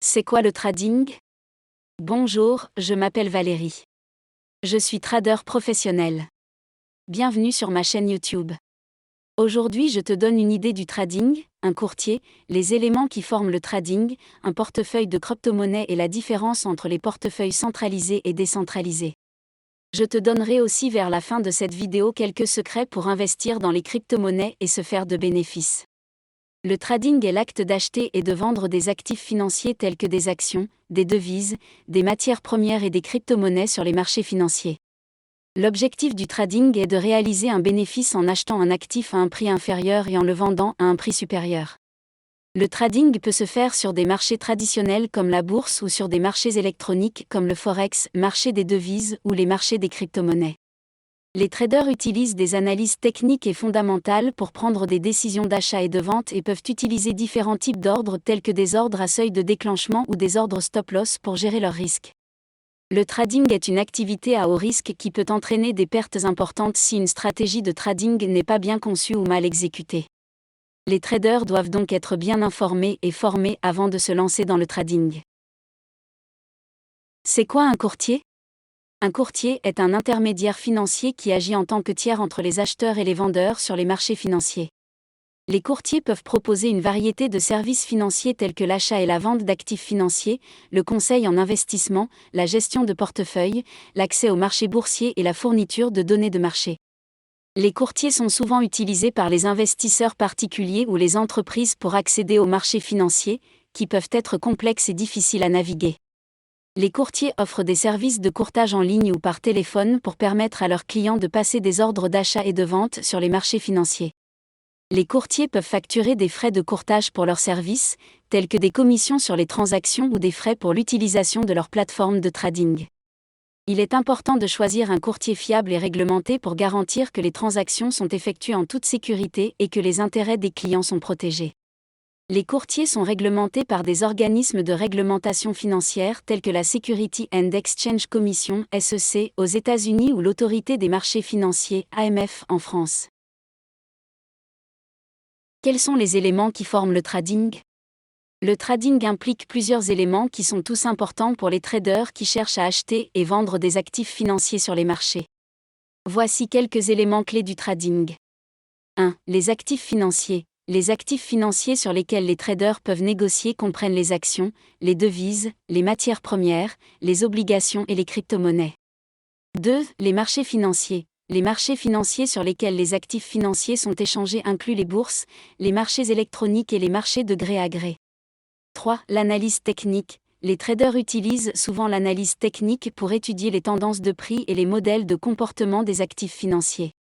C'est quoi le trading? Bonjour, je m'appelle Valérie. Je suis trader professionnel. Bienvenue sur ma chaîne YouTube. Aujourd'hui, je te donne une idée du trading, un courtier, les éléments qui forment le trading, un portefeuille de crypto-monnaie et la différence entre les portefeuilles centralisés et décentralisés. Je te donnerai aussi vers la fin de cette vidéo quelques secrets pour investir dans les crypto-monnaies et se faire de bénéfices. Le trading est l'acte d'acheter et de vendre des actifs financiers tels que des actions, des devises, des matières premières et des crypto-monnaies sur les marchés financiers. L'objectif du trading est de réaliser un bénéfice en achetant un actif à un prix inférieur et en le vendant à un prix supérieur. Le trading peut se faire sur des marchés traditionnels comme la bourse ou sur des marchés électroniques comme le forex, marché des devises ou les marchés des crypto-monnaies. Les traders utilisent des analyses techniques et fondamentales pour prendre des décisions d'achat et de vente et peuvent utiliser différents types d'ordres tels que des ordres à seuil de déclenchement ou des ordres stop-loss pour gérer leurs risques. Le trading est une activité à haut risque qui peut entraîner des pertes importantes si une stratégie de trading n'est pas bien conçue ou mal exécutée. Les traders doivent donc être bien informés et formés avant de se lancer dans le trading. C'est quoi un courtier? Un courtier est un intermédiaire financier qui agit en tant que tiers entre les acheteurs et les vendeurs sur les marchés financiers. Les courtiers peuvent proposer une variété de services financiers tels que l'achat et la vente d'actifs financiers, le conseil en investissement, la gestion de portefeuille, l'accès aux marchés boursiers et la fourniture de données de marché. Les courtiers sont souvent utilisés par les investisseurs particuliers ou les entreprises pour accéder aux marchés financiers, qui peuvent être complexes et difficiles à naviguer. Les courtiers offrent des services de courtage en ligne ou par téléphone pour permettre à leurs clients de passer des ordres d'achat et de vente sur les marchés financiers. Les courtiers peuvent facturer des frais de courtage pour leurs services, tels que des commissions sur les transactions ou des frais pour l'utilisation de leur plateforme de trading. Il est important de choisir un courtier fiable et réglementé pour garantir que les transactions sont effectuées en toute sécurité et que les intérêts des clients sont protégés. Les courtiers sont réglementés par des organismes de réglementation financière tels que la Security and Exchange Commission (SEC) aux États-Unis ou l'Autorité des marchés financiers (AMF) en France. Quels sont les éléments qui forment le trading? Le trading implique plusieurs éléments qui sont tous importants pour les traders qui cherchent à acheter et vendre des actifs financiers sur les marchés. Voici quelques éléments clés du trading. 1. Les actifs financiers. Les actifs financiers sur lesquels les traders peuvent négocier comprennent les actions, les devises, les matières premières, les obligations et les crypto-monnaies. 2. Les marchés financiers. Les marchés financiers sur lesquels les actifs financiers sont échangés incluent les bourses, les marchés électroniques et les marchés de gré à gré. 3. L'analyse technique. Les traders utilisent souvent l'analyse technique pour étudier les tendances de prix et les modèles de comportement des actifs financiers.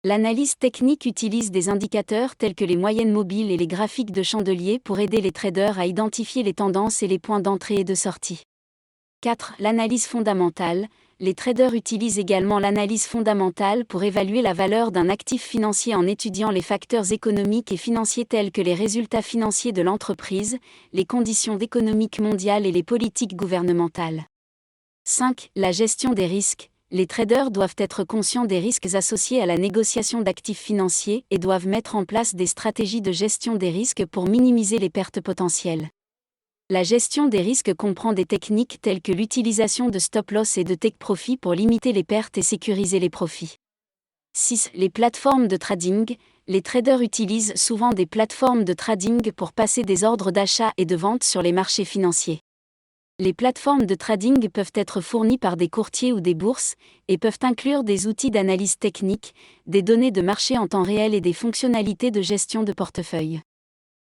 L'analyse technique utilise des indicateurs tels que les moyennes mobiles et les graphiques de chandelier pour aider les traders à identifier les tendances et les points d'entrée et de sortie. 4. L'analyse fondamentale. Les traders utilisent également l'analyse fondamentale pour évaluer la valeur d'un actif financier en étudiant les facteurs économiques et financiers tels que les résultats financiers de l'entreprise, les conditions économiques mondiales et les politiques gouvernementales. 5. La gestion des risques. Les traders doivent être conscients des risques associés à la négociation d'actifs financiers et doivent mettre en place des stratégies de gestion des risques pour minimiser les pertes potentielles. La gestion des risques comprend des techniques telles que l'utilisation de stop-loss et de take-profit pour limiter les pertes et sécuriser les profits. 6. Les plateformes de trading. Les traders utilisent souvent des plateformes de trading pour passer des ordres d'achat et de vente sur les marchés financiers. Les plateformes de trading peuvent être fournies par des courtiers ou des bourses, et peuvent inclure des outils d'analyse technique, des données de marché en temps réel et des fonctionnalités de gestion de portefeuille.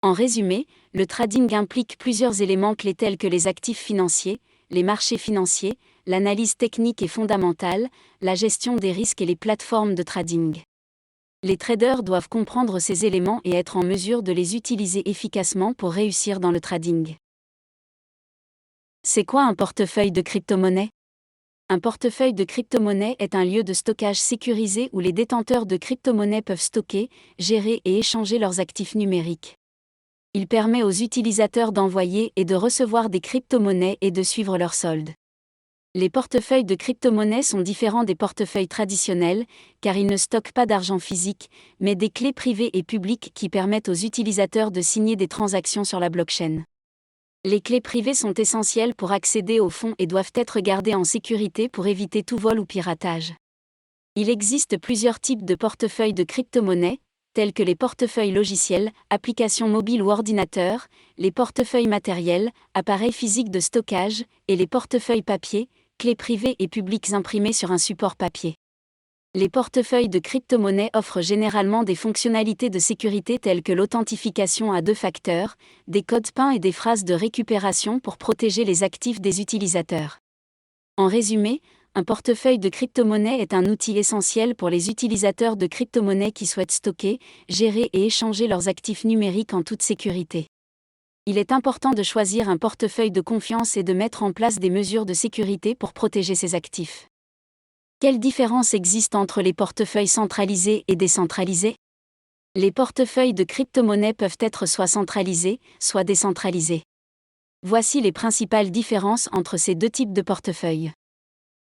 En résumé, le trading implique plusieurs éléments clés tels que les actifs financiers, les marchés financiers, l'analyse technique et fondamentale, la gestion des risques et les plateformes de trading. Les traders doivent comprendre ces éléments et être en mesure de les utiliser efficacement pour réussir dans le trading. C'est quoi un portefeuille de crypto-monnaie? Un portefeuille de crypto-monnaie est un lieu de stockage sécurisé où les détenteurs de crypto-monnaies peuvent stocker, gérer et échanger leurs actifs numériques. Il permet aux utilisateurs d'envoyer et de recevoir des crypto-monnaies et de suivre leurs soldes. Les portefeuilles de crypto-monnaies sont différents des portefeuilles traditionnels, car ils ne stockent pas d'argent physique, mais des clés privées et publiques qui permettent aux utilisateurs de signer des transactions sur la blockchain. Les clés privées sont essentielles pour accéder aux fonds et doivent être gardées en sécurité pour éviter tout vol ou piratage. Il existe plusieurs types de portefeuilles de crypto-monnaies, tels que les portefeuilles logiciels, applications mobiles ou ordinateurs, les portefeuilles matériels, appareils physiques de stockage, et les portefeuilles papier, clés privées et publiques imprimées sur un support papier. Les portefeuilles de crypto-monnaies offrent généralement des fonctionnalités de sécurité telles que l'authentification à 2 facteurs, des codes PIN et des phrases de récupération pour protéger les actifs des utilisateurs. En résumé, un portefeuille de crypto-monnaie est un outil essentiel pour les utilisateurs de crypto-monnaies qui souhaitent stocker, gérer et échanger leurs actifs numériques en toute sécurité. Il est important de choisir un portefeuille de confiance et de mettre en place des mesures de sécurité pour protéger ses actifs. Quelle différence existe entre les portefeuilles centralisés et décentralisés ? Les portefeuilles de crypto-monnaies peuvent être soit centralisés, soit décentralisés. Voici les principales différences entre ces deux types de portefeuilles.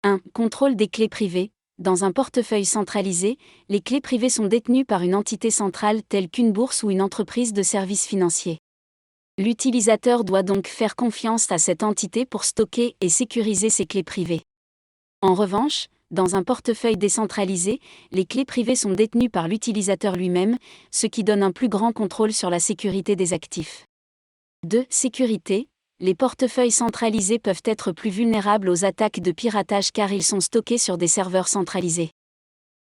1. Contrôle des clés privées. Dans un portefeuille centralisé, les clés privées sont détenues par une entité centrale telle qu'une bourse ou une entreprise de services financiers. L'utilisateur doit donc faire confiance à cette entité pour stocker et sécuriser ses clés privées. En revanche, dans un portefeuille décentralisé, les clés privées sont détenues par l'utilisateur lui-même, ce qui donne un plus grand contrôle sur la sécurité des actifs. 2. Sécurité. Les portefeuilles centralisés peuvent être plus vulnérables aux attaques de piratage car ils sont stockés sur des serveurs centralisés.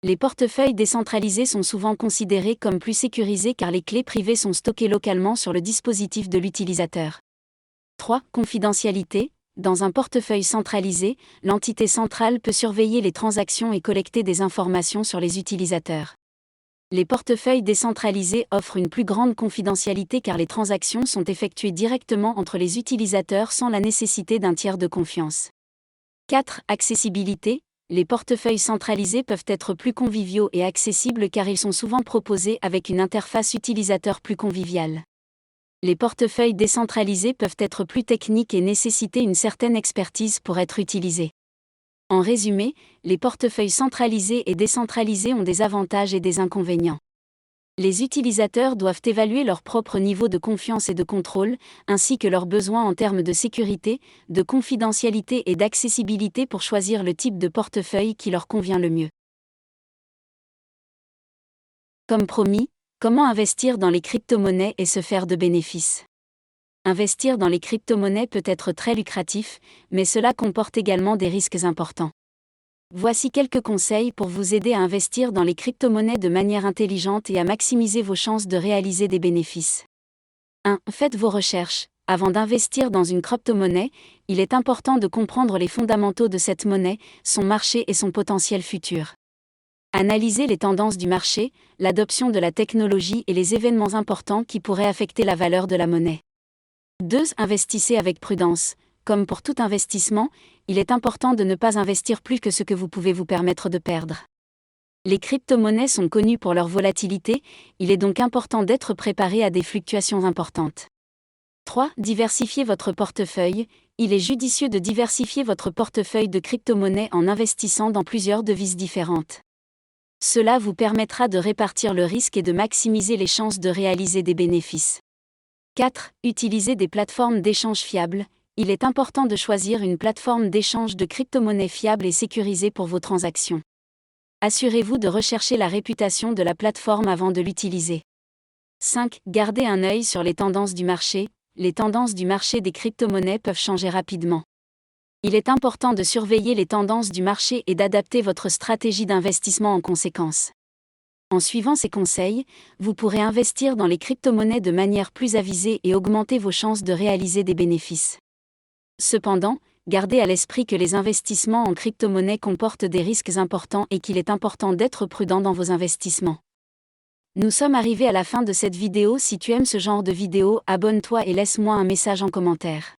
Les portefeuilles décentralisés sont souvent considérés comme plus sécurisés car les clés privées sont stockées localement sur le dispositif de l'utilisateur. 3. Confidentialité. Dans un portefeuille centralisé, l'entité centrale peut surveiller les transactions et collecter des informations sur les utilisateurs. Les portefeuilles décentralisés offrent une plus grande confidentialité car les transactions sont effectuées directement entre les utilisateurs sans la nécessité d'un tiers de confiance. 4. Accessibilité. Les portefeuilles centralisés peuvent être plus conviviaux et accessibles car ils sont souvent proposés avec une interface utilisateur plus conviviale. Les portefeuilles décentralisés peuvent être plus techniques et nécessiter une certaine expertise pour être utilisés. En résumé, les portefeuilles centralisés et décentralisés ont des avantages et des inconvénients. Les utilisateurs doivent évaluer leur propre niveau de confiance et de contrôle, ainsi que leurs besoins en termes de sécurité, de confidentialité et d'accessibilité pour choisir le type de portefeuille qui leur convient le mieux. Comme promis, comment investir dans les crypto-monnaies et se faire de bénéfices ? Investir dans les crypto-monnaies peut être très lucratif, mais cela comporte également des risques importants. Voici quelques conseils pour vous aider à investir dans les crypto-monnaies de manière intelligente et à maximiser vos chances de réaliser des bénéfices. 1. Faites vos recherches. Avant d'investir dans une crypto-monnaie, il est important de comprendre les fondamentaux de cette monnaie, son marché et son potentiel futur. Analysez les tendances du marché, l'adoption de la technologie et les événements importants qui pourraient affecter la valeur de la monnaie. 2. Investissez avec prudence. Comme pour tout investissement, il est important de ne pas investir plus que ce que vous pouvez vous permettre de perdre. Les crypto-monnaies sont connues pour leur volatilité, il est donc important d'être préparé à des fluctuations importantes. 3. Diversifiez votre portefeuille. Il est judicieux de diversifier votre portefeuille de crypto-monnaies en investissant dans plusieurs devises différentes. Cela vous permettra de répartir le risque et de maximiser les chances de réaliser des bénéfices. 4. Utilisez des plateformes d'échange fiables. Il est important de choisir une plateforme d'échange de crypto-monnaies fiable et sécurisée pour vos transactions. Assurez-vous de rechercher la réputation de la plateforme avant de l'utiliser. 5. Gardez un œil sur les tendances du marché. Les tendances du marché des crypto-monnaies peuvent changer rapidement. Il est important de surveiller les tendances du marché et d'adapter votre stratégie d'investissement en conséquence. En suivant ces conseils, vous pourrez investir dans les crypto-monnaies de manière plus avisée et augmenter vos chances de réaliser des bénéfices. Cependant, gardez à l'esprit que les investissements en crypto-monnaies comportent des risques importants et qu'il est important d'être prudent dans vos investissements. Nous sommes arrivés à la fin de cette vidéo. Si tu aimes ce genre de vidéo, abonne-toi et laisse-moi un message en commentaire.